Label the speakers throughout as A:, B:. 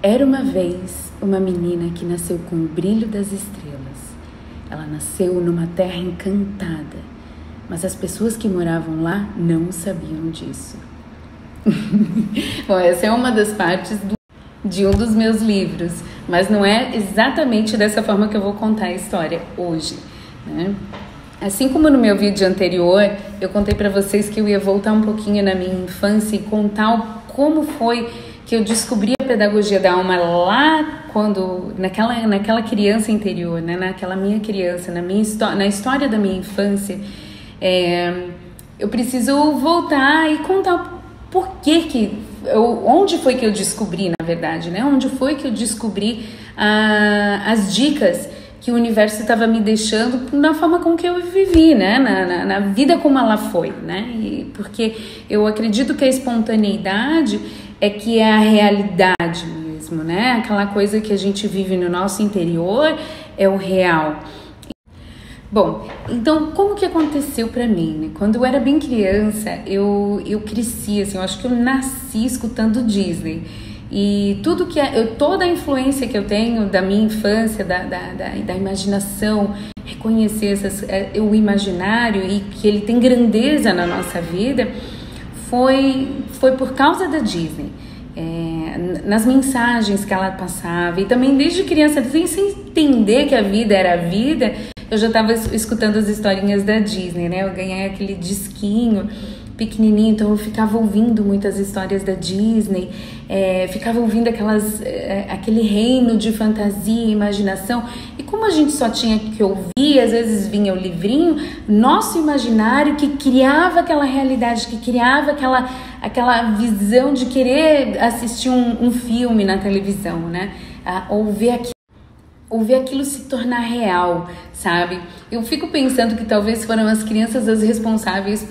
A: Era uma vez uma menina que nasceu com o brilho das estrelas. Ela nasceu numa terra encantada, mas as pessoas que moravam lá não sabiam disso. Bom, essa é uma das partes de um dos meus livros, mas não é exatamente dessa forma que eu vou contar a história hoje, né? Assim como no meu vídeo anterior, eu contei para vocês que eu ia voltar um pouquinho na minha infância e contar como foi que eu descobri a pedagogia da alma lá quando, naquela criança interior, né? Naquela minha criança, na história da minha infância. Eu preciso voltar e contar onde foi que eu descobri, na verdade, né? Onde foi que eu descobri as dicas que o universo estava me deixando na forma com que eu vivi, né? Na vida como ela foi, né? Porque eu acredito que a espontaneidade é que é a realidade mesmo, né? Aquela coisa que a gente vive no nosso interior é o real. Bom, então como que aconteceu pra mim, né? Quando eu era bem criança, eu cresci, assim, eu acho que eu nasci escutando Disney. E toda a influência que eu tenho da minha infância, da imaginação, reconhecer o imaginário e que ele tem grandeza na nossa vida, foi por causa da Disney. Nas mensagens que ela passava, e também desde criança, sem entender que a vida era a vida, eu já estava escutando as historinhas da Disney, né? Eu ganhei aquele disquinho pequenininho, então eu ficava ouvindo muitas histórias da Disney, ficava ouvindo aquele reino de fantasia e imaginação, e como a gente só tinha que ouvir, às vezes vinha o livrinho, nosso imaginário que criava aquela realidade, que criava aquela visão de querer assistir um filme na televisão, né? Ouvir aquilo se tornar real, sabe? Eu fico pensando que talvez foram as crianças as responsáveis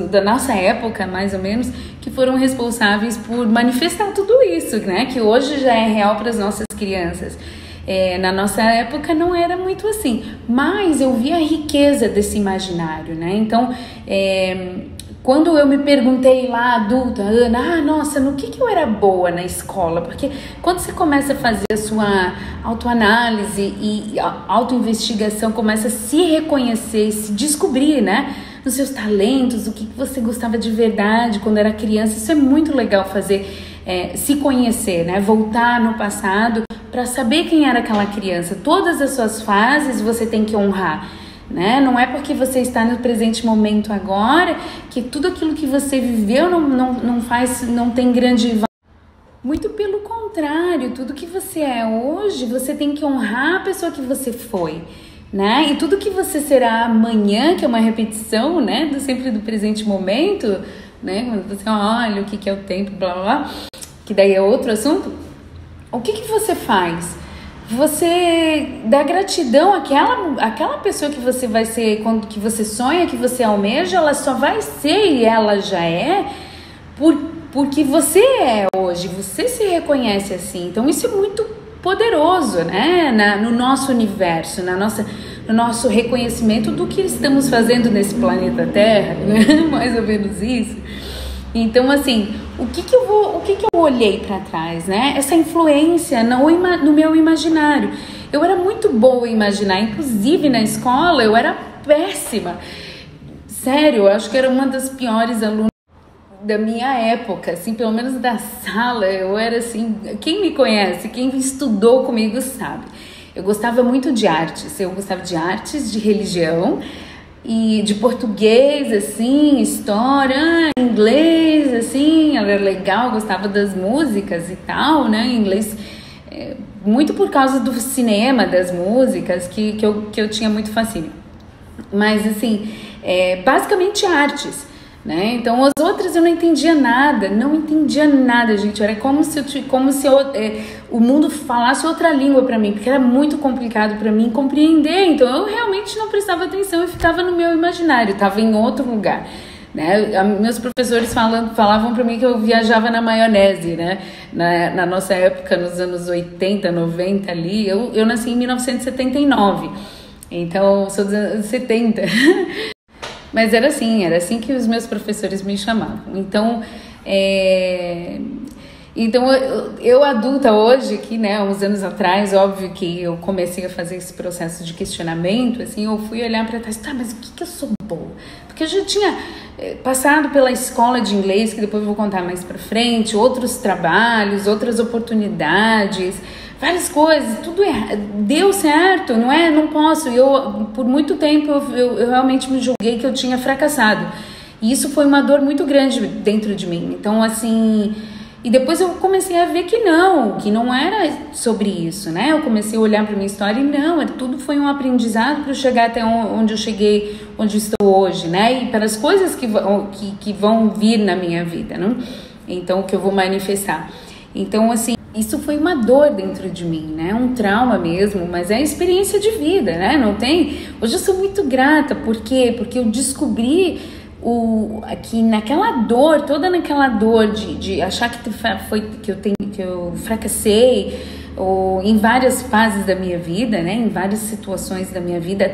A: da nossa época, mais ou menos, que foram responsáveis por manifestar tudo isso, né? Que hoje já é real para as nossas crianças. Na nossa época não era muito assim, mas eu vi a riqueza desse imaginário, né? Então, quando eu me perguntei lá, adulta, Ana, nossa, no que eu era boa na escola? Porque quando você começa a fazer a sua autoanálise e a autoinvestigação, começa a se reconhecer, se descobrir, né? Nos seus talentos, o que você gostava de verdade quando era criança. Isso é muito legal fazer, se conhecer, né? Voltar no passado para saber quem era aquela criança. Todas as suas fases você tem que honrar, né? Não é porque você está no presente momento agora que tudo aquilo que você viveu não tem grande valor. Muito pelo contrário, tudo que você é hoje, você tem que honrar a pessoa que você foi, né? E tudo que você será amanhã, que é uma repetição, né? Sempre do presente momento, né? Quando você olha o que é o tempo, blá blá blá, que daí é outro assunto. O que você faz? Você dá gratidão àquela pessoa que você vai ser, quando que você sonha, que você almeja, ela só vai ser e ela já é porque você é hoje, você se reconhece assim. Então isso é muito poderoso, né? No nosso universo, no nosso reconhecimento do que estamos fazendo nesse planeta Terra, né? Mais ou menos isso. Então, assim, o que eu olhei para trás, né? Essa influência no meu imaginário. Eu era muito boa em imaginar, inclusive na escola eu era péssima. Sério, eu acho que era uma das piores alunas da minha época, assim, pelo menos da sala. Eu era assim, quem me conhece, quem estudou comigo sabe. Eu gostava muito de artes, de religião, e de português, assim, história, inglês, assim, era legal, gostava das músicas e tal, né, inglês, muito por causa do cinema, das músicas, que eu tinha muito fascínio, mas, assim, basicamente artes, né, então as outras eu não entendia nada, gente, era como se o mundo falasse outra língua para mim, porque era muito complicado para mim compreender, então eu realmente não prestava atenção e ficava no meu imaginário, estava em outro lugar, né? Meus professores falavam para mim que eu viajava na maionese, né? Na nossa época, nos anos 80, 90 ali, eu nasci em 1979, então sou dos anos 70. Mas era assim que os meus professores me chamavam. Então, Então, eu adulta hoje, que, né, uns anos atrás, óbvio que eu comecei a fazer esse processo de questionamento, assim, eu fui olhar para trás, tá, mas o que eu sou boa? Porque eu já tinha passado pela escola de inglês, que depois eu vou contar mais para frente, outros trabalhos, outras oportunidades, várias coisas, tudo deu certo, não é? Não posso. Por muito tempo, eu realmente me julguei que eu tinha fracassado. E isso foi uma dor muito grande dentro de mim. Então, assim... E depois eu comecei a ver que não era sobre isso, né? Eu comecei a olhar para minha história e não, tudo foi um aprendizado para eu chegar até onde eu cheguei, onde eu estou hoje, né? E para as coisas que vão vir na minha vida, né? Então, que eu vou manifestar. Então, assim, isso foi uma dor dentro de mim, né? Um trauma mesmo, mas é experiência de vida, né? Não tem... Hoje eu sou muito grata, por quê? Porque eu descobri... aqui naquela dor, toda naquela dor de achar que eu fracassei, ou em várias fases da minha vida, né, em várias situações da minha vida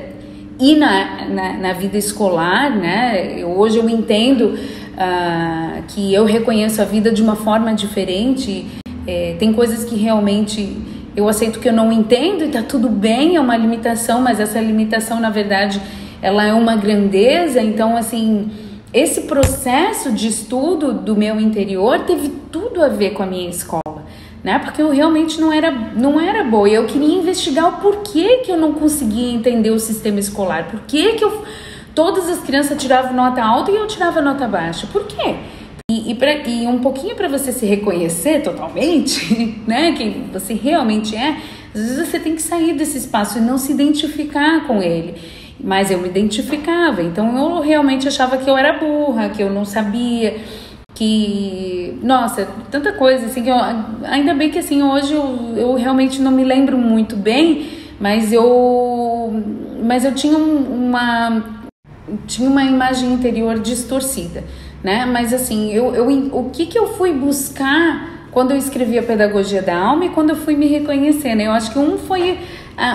A: e na vida escolar, né, hoje eu entendo que eu reconheço a vida de uma forma diferente, tem coisas que realmente eu aceito que eu não entendo e tá tudo bem, é uma limitação, mas essa limitação, na verdade, ela é uma grandeza. Então, assim, esse processo de estudo do meu interior teve tudo a ver com a minha escola, né? Porque eu realmente não era boa e eu queria investigar o porquê que eu não conseguia entender o sistema escolar, por que todas as crianças tiravam nota alta e eu tirava nota baixa, por quê? E um pouquinho para você se reconhecer totalmente, né? Quem você realmente é, às vezes você tem que sair desse espaço e não se identificar com ele. Mas eu me identificava, então eu realmente achava que eu era burra, que eu não sabia, que... Nossa, tanta coisa, assim, que ainda bem que, assim, hoje eu realmente não me lembro muito bem, mas eu tinha uma imagem interior distorcida, né? Mas, assim, o que eu fui buscar quando eu escrevi a Pedagogia da Alma e quando eu fui me reconhecer, né? Eu acho que um foi...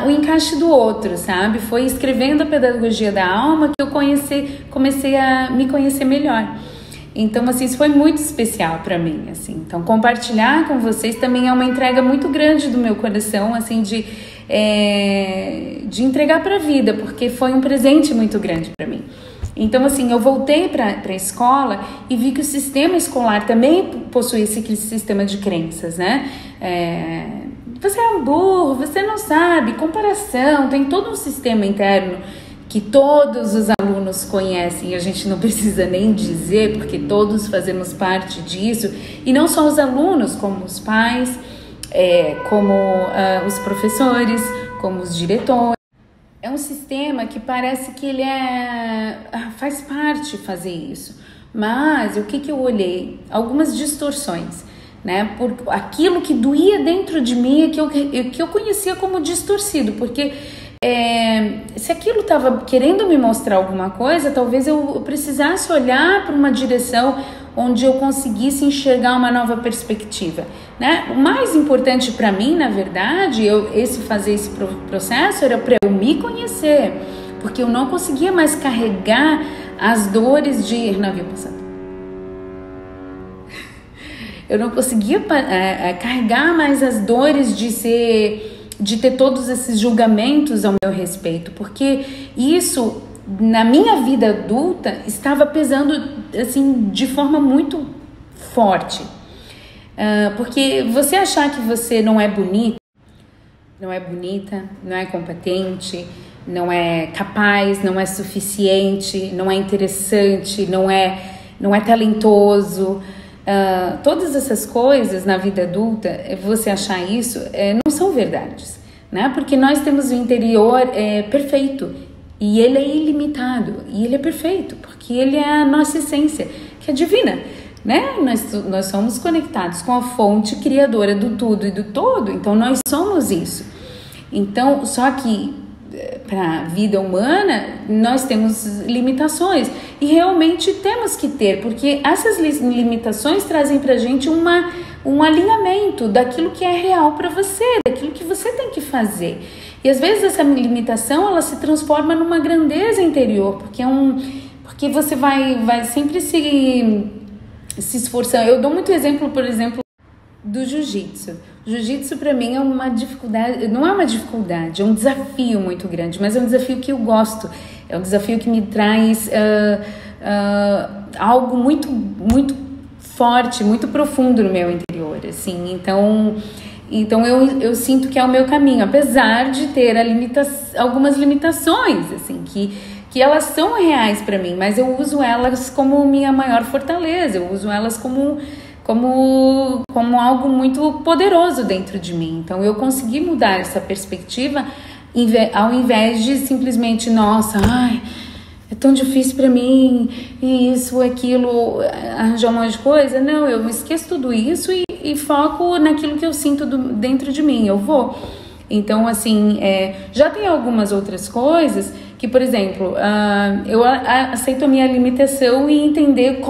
A: o encaixe do outro, sabe? Foi escrevendo a Pedagogia da Alma que eu comecei a me conhecer melhor. Então, assim, isso foi muito especial para mim, assim. Então, compartilhar com vocês também é uma entrega muito grande do meu coração, assim, de entregar para a vida, porque foi um presente muito grande para mim. Então, assim, eu voltei para a escola e vi que o sistema escolar também possui esse sistema de crenças, né? Você é um burro, você não sabe, comparação, tem todo um sistema interno que todos os alunos conhecem, a gente não precisa nem dizer, porque todos fazemos parte disso, e não só os alunos, como os pais, como os professores, como os diretores. É um sistema que parece que ele faz parte fazer isso, mas o que eu olhei? Algumas distorções, né? Por aquilo que doía dentro de mim, que eu conhecia como distorcido, porque se aquilo estava querendo me mostrar alguma coisa, talvez eu precisasse olhar para uma direção onde eu conseguisse enxergar uma nova perspectiva, né? O mais importante para mim, na verdade, fazer esse processo era para eu me conhecer, porque eu não conseguia mais carregar as dores de navio passado. Eu não conseguia carregar mais as dores de ter todos esses julgamentos ao meu respeito, porque isso, na minha vida adulta, estava pesando, assim, de forma muito forte. Porque você achar que você não é bonita, não é competente, não é capaz, não é suficiente, não é interessante, não é talentoso... todas essas coisas na vida adulta, você achar isso, não são verdades, né? Porque nós temos o interior perfeito e ele é ilimitado e ele é perfeito, porque ele é a nossa essência, que é divina, né? Nós somos conectados com a fonte criadora do tudo e do todo, então nós somos isso. Então, só que para a vida humana, nós temos limitações e realmente temos que ter, porque essas limitações trazem para a gente um alinhamento daquilo que é real para você, daquilo que você tem que fazer. E às vezes essa limitação, ela se transforma numa grandeza interior, porque você vai sempre se esforçando. Eu dou muito exemplo, por exemplo, Do jiu-jitsu. Jiu-jitsu para mim é uma dificuldade, não é uma dificuldade, é um desafio muito grande, mas é um desafio que eu gosto, é um desafio que me traz algo muito, muito forte, muito profundo no meu interior, assim, então eu sinto que é o meu caminho, apesar de ter algumas limitações, assim, que elas são reais para mim, mas eu uso elas como minha maior fortaleza, eu uso elas como algo muito poderoso dentro de mim. Então eu consegui mudar essa perspectiva ao invés de simplesmente, nossa, ai, é tão difícil para mim, isso, aquilo, arranjar um monte de coisa. Não, eu esqueço tudo isso e foco naquilo que eu sinto dentro de mim, eu vou. Então, assim, já tem algumas outras coisas que, por exemplo, eu aceito a minha limitação e entender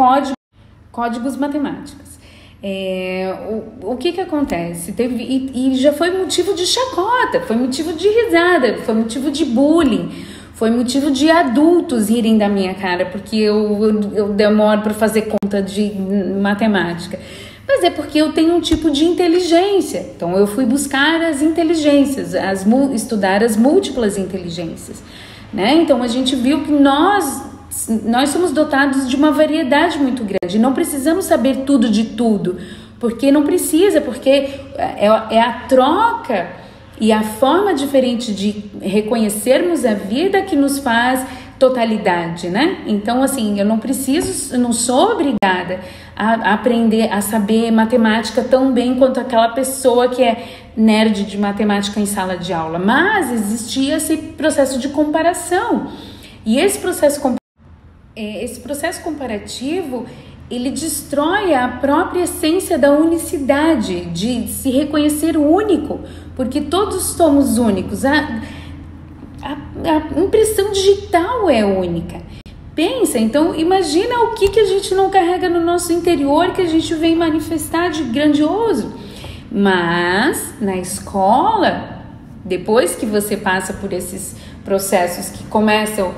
A: códigos matemáticos. O que acontece? E já foi motivo de chacota, foi motivo de risada, foi motivo de bullying, foi motivo de adultos rirem da minha cara porque eu demoro para fazer conta de matemática. Mas é porque eu tenho um tipo de inteligência. Então eu fui buscar as inteligências, estudar as múltiplas inteligências, né? Então a gente viu que nós somos dotados de uma variedade muito grande. Não precisamos saber tudo de tudo, porque não precisa, porque é a troca e a forma diferente de reconhecermos a vida que nos faz totalidade, né? Então, assim, eu não sou obrigada a aprender a saber matemática tão bem quanto aquela pessoa que é nerd de matemática em sala de aula, mas existia esse processo de comparação. E esse processo comparativo, ele destrói a própria essência da unicidade, de se reconhecer único, porque todos somos únicos. A impressão digital é única. Pensa, então, imagina o que a gente não carrega no nosso interior, que a gente vem manifestar de grandioso. Mas, na escola, depois que você passa por esses processos que começam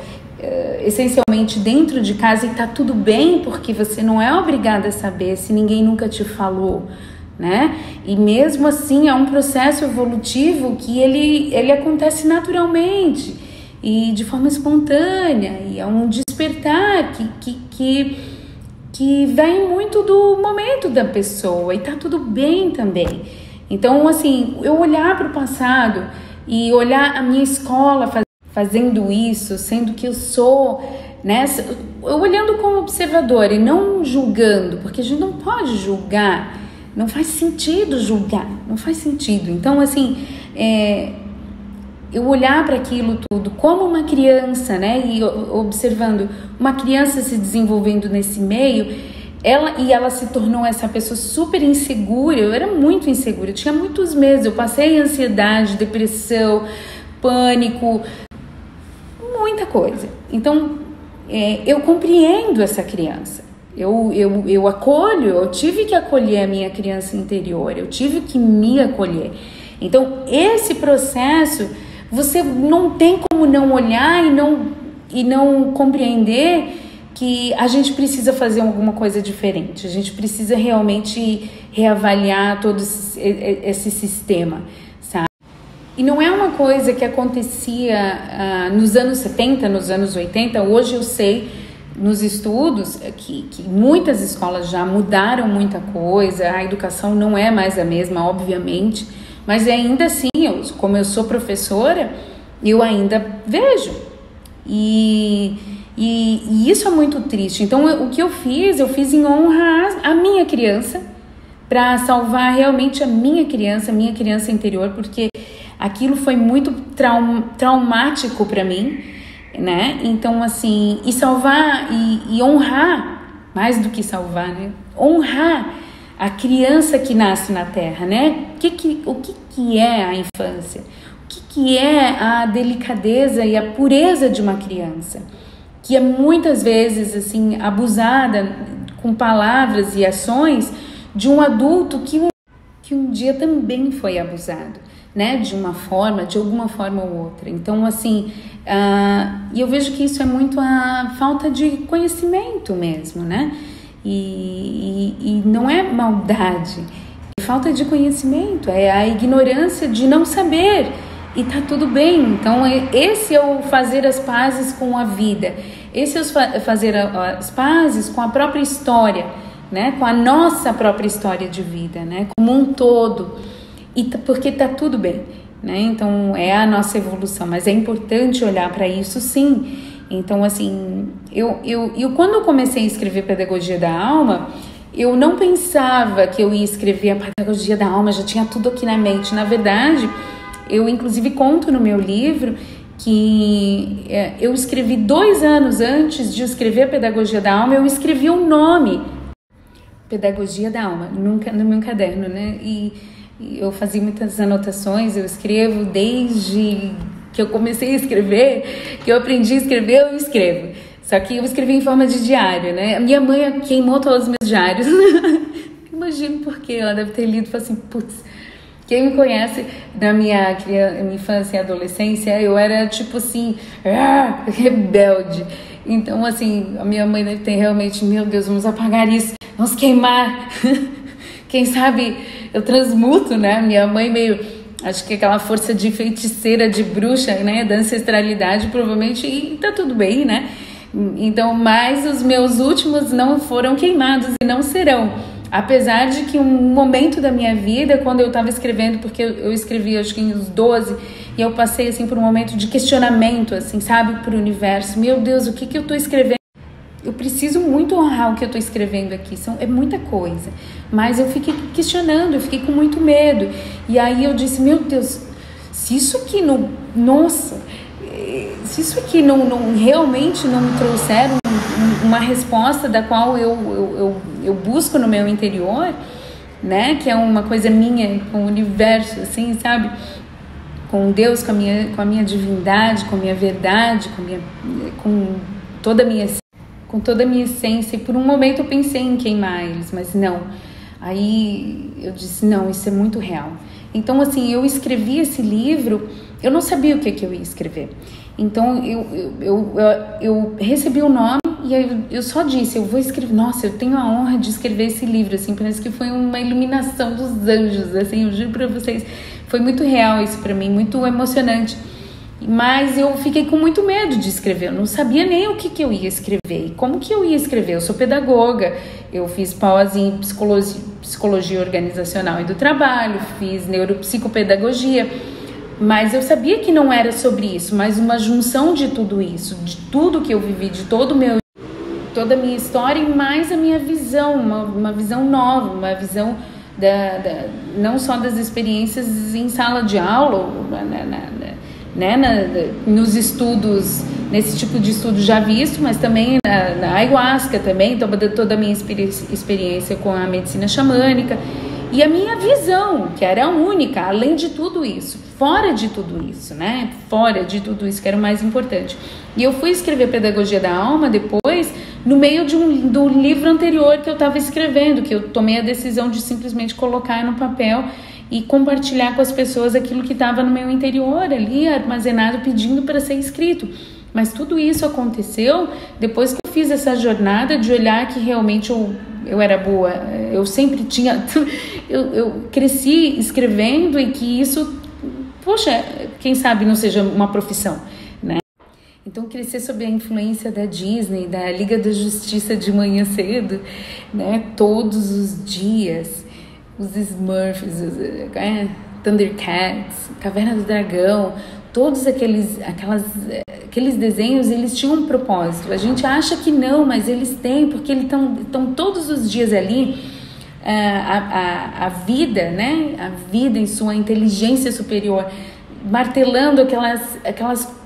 A: essencialmente dentro de casa, e tá tudo bem, porque você não é obrigada a saber se ninguém nunca te falou, né? E mesmo assim é um processo evolutivo que ele acontece naturalmente e de forma espontânea, e é um despertar que vem muito do momento da pessoa, e tá tudo bem também. Então, assim, eu olhar para o passado e olhar a minha escola fazendo isso, sendo que eu sou, né, eu olhando como observadora e não julgando, porque a gente não pode julgar, não faz sentido julgar, não faz sentido. Então, assim, eu olhar para aquilo tudo como uma criança, né, e observando uma criança se desenvolvendo nesse meio, ela se tornou essa pessoa super insegura. Eu era muito insegura, eu tinha muitos meses, eu passei ansiedade, depressão, pânico, muita coisa. Então, eu compreendo essa criança. Eu acolho, eu tive que acolher a minha criança interior, eu tive que me acolher. Então, esse processo, você não tem como não olhar e não compreender que a gente precisa fazer alguma coisa diferente. A gente precisa realmente reavaliar todo esse sistema, sabe? E não é uma coisa que acontecia nos anos 70, nos anos 80. Hoje eu sei, nos estudos, que muitas escolas já mudaram muita coisa. A educação não é mais a mesma, obviamente, mas ainda assim, como eu sou professora, eu ainda vejo. E isso é muito triste. Então, o que eu fiz em honra à minha criança, para salvar realmente a minha criança interior, porque aquilo foi muito traumático para mim, né? Então, assim, e salvar e honrar, mais do que salvar, né? Honrar a criança que nasce na Terra, né? O que é a infância? O que é a delicadeza e a pureza de uma criança? Que é muitas vezes, assim, abusada com palavras e ações de um adulto que um dia também foi abusado, né? De alguma forma ou outra. Então, assim, e eu vejo que isso é muito a falta de conhecimento mesmo, né? E não é maldade, falta de conhecimento, é a ignorância de não saber. E tá tudo bem. Então esse é o fazer as pazes com a vida. Esse é o fazer as pazes com a própria história, né? Com a nossa própria história de vida, né? Como um todo. Porque tá tudo bem, né? Então é a nossa evolução, mas é importante olhar para isso, sim. Então assim, eu quando eu comecei a escrever Pedagogia da Alma, eu não pensava que eu ia escrever a Pedagogia da Alma, já tinha tudo aqui na mente. Na verdade, eu inclusive conto no meu livro que eu escrevi 2 anos antes de escrever a Pedagogia da Alma, eu escrevi o nome Pedagogia da Alma no meu caderno, né? E eu fazia muitas anotações, eu escrevo desde que eu comecei a escrever, que eu aprendi a escrever, eu escrevo. Só que eu escrevi em forma de diário, né? A minha mãe queimou todos os meus diários. Imagino por quê. Ela deve ter lido e falou assim, putz. Quem me conhece da minha infância e adolescência, eu era tipo assim, rebelde. Então assim, a minha mãe deve ter realmente, meu Deus, vamos apagar isso, vamos queimar. Quem sabe eu transmuto, né? Minha mãe meio, acho que aquela força de feiticeira, de bruxa, né? Da ancestralidade, provavelmente, e tá tudo bem, né? Então, mas os meus últimos não foram queimados e não serão. Apesar de que um momento da minha vida, quando eu estava escrevendo, porque eu escrevi acho que uns 12, e eu passei assim por um momento de questionamento, assim, sabe, para o universo. Meu Deus, o que eu estou escrevendo? Eu preciso muito honrar o que eu estou escrevendo aqui, é muita coisa. Mas eu fiquei questionando, eu fiquei com muito medo. E aí eu disse, meu Deus, se isso aqui não... Nossa, se isso aqui não realmente não me trouxer uma resposta da qual eu busco no meu interior, né? Que é uma coisa minha com o universo, assim, sabe? Com Deus, com a minha divindade, com a minha verdade, com toda a minha essência. E por um momento eu pensei em queimar eles, mas não. Aí eu disse, não, isso é muito real. Então, assim, eu escrevi esse livro, eu não sabia o que eu ia escrever. Então, eu recebi o nome e aí eu só disse, eu vou escrever. Nossa, eu tenho a honra de escrever esse livro, assim, parece que foi uma iluminação dos anjos, assim, eu juro pra vocês. Foi muito real isso pra mim, muito emocionante. Mas eu fiquei com muito medo de escrever, eu não sabia nem o que eu ia escrever e como que eu ia escrever. Eu sou pedagoga, eu fiz pós em psicologia organizacional e do trabalho, fiz neuropsicopedagogia, mas eu sabia que não era sobre isso, mas uma junção de tudo isso, de tudo que eu vivi, de toda a minha história e mais a minha visão, uma visão nova, uma visão não só das experiências em sala de aula, nos estudos, nesse tipo de estudo já visto, mas também na ayahuasca também, toda a minha experiência com a medicina xamânica e a minha visão, que era única, além de tudo isso, fora de tudo isso, né? Fora de tudo isso que era o mais importante. E eu fui escrever Pedagogia da Alma depois, no meio do livro anterior que eu estava escrevendo, que eu tomei a decisão de simplesmente colocar no papel e compartilhar com as pessoas aquilo que estava no meu interior ali, armazenado, pedindo para ser escrito. Mas tudo isso aconteceu depois que eu fiz essa jornada de olhar que realmente eu era boa. Eu sempre tinha... Eu cresci escrevendo e que isso, poxa, quem sabe não seja uma profissão, né? Então, crescer sob a influência da Disney, da Liga da Justiça de manhã cedo, né? Todos os dias... Os Smurfs, Thundercats, Caverna do Dragão, todos aqueles desenhos, eles tinham um propósito. A gente acha que não, mas eles têm, porque eles estão todos os dias ali, a vida, né? A vida em sua inteligência superior, martelando aquelas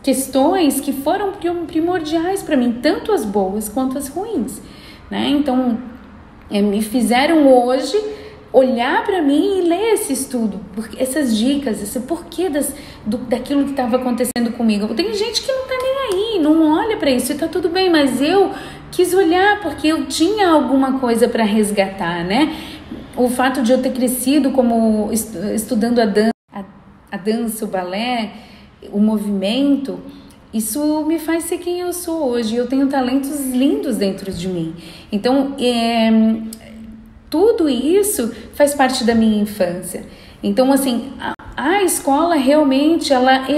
A: questões que foram primordiais para mim, tanto as boas quanto as ruins, né? Então, me fizeram hoje olhar para mim e ler esse estudo, essas dicas, esse porquê daquilo que estava acontecendo comigo. Tem gente que não tá nem aí, não olha para isso e tá tudo bem, mas eu quis olhar porque eu tinha alguma coisa para resgatar, né? O fato de eu ter crescido como estudando a dança, o balé, o movimento, isso me faz ser quem eu sou hoje. Eu tenho talentos lindos dentro de mim. Então, tudo isso faz parte da minha infância. Então, assim, a escola realmente, ela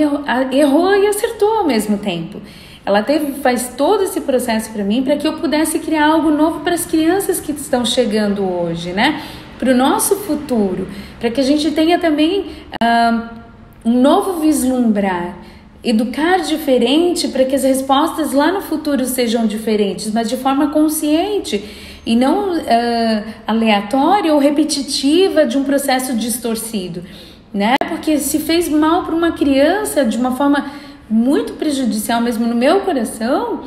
A: errou e acertou ao mesmo tempo. Ela faz todo esse processo para mim, para que eu pudesse criar algo novo para as crianças que estão chegando hoje, né? Para o nosso futuro, para que a gente tenha também um novo vislumbrar, educar diferente, para que as respostas lá no futuro sejam diferentes, mas de forma consciente e não aleatória ou repetitiva de um processo distorcido, né? Porque se fez mal para uma criança de uma forma muito prejudicial mesmo no meu coração,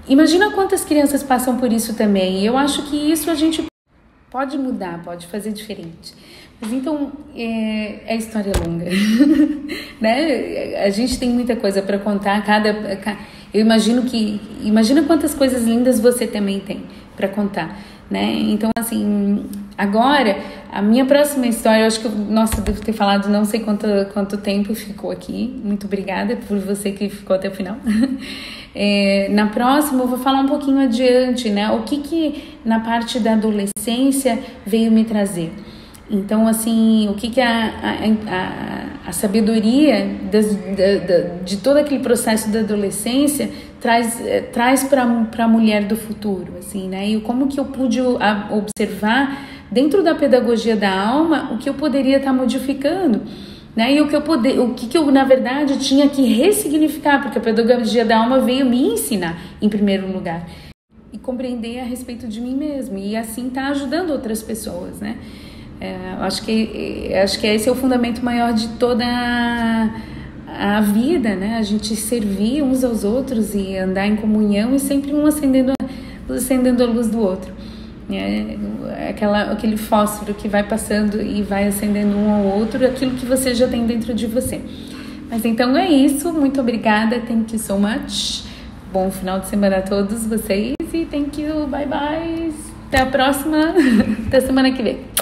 A: imagina quantas crianças passam por isso também. E eu acho que isso a gente pode mudar, pode fazer diferente. Mas então, é história longa, né? A gente tem muita coisa para contar. Eu imagina quantas coisas lindas você também tem para contar, né? Então, assim, agora, a minha próxima história, eu acho que, nossa, devo ter falado não sei quanto tempo ficou aqui. Muito obrigada por você que ficou até o final. Na próxima eu vou falar um pouquinho adiante, né? O que na parte da adolescência veio me trazer. Então, assim, o que a sabedoria de todo aquele processo da adolescência traz para a mulher do futuro, assim, né? E como que eu pude observar dentro da pedagogia da alma o que eu poderia estar modificando, né? E o que eu na verdade tinha que ressignificar, porque a pedagogia da alma veio me ensinar em primeiro lugar e compreender a respeito de mim mesmo e assim tá ajudando outras pessoas, né? Acho que esse é o fundamento maior de toda a vida, né? A gente servir uns aos outros e andar em comunhão e sempre um acendendo a luz do outro. Aquele fósforo que vai passando e vai acendendo um ao outro, aquilo que você já tem dentro de você. Mas então é isso, muito obrigada, thank you so much. Bom final de semana a todos vocês e thank you, bye bye. Até a próxima, até semana que vem.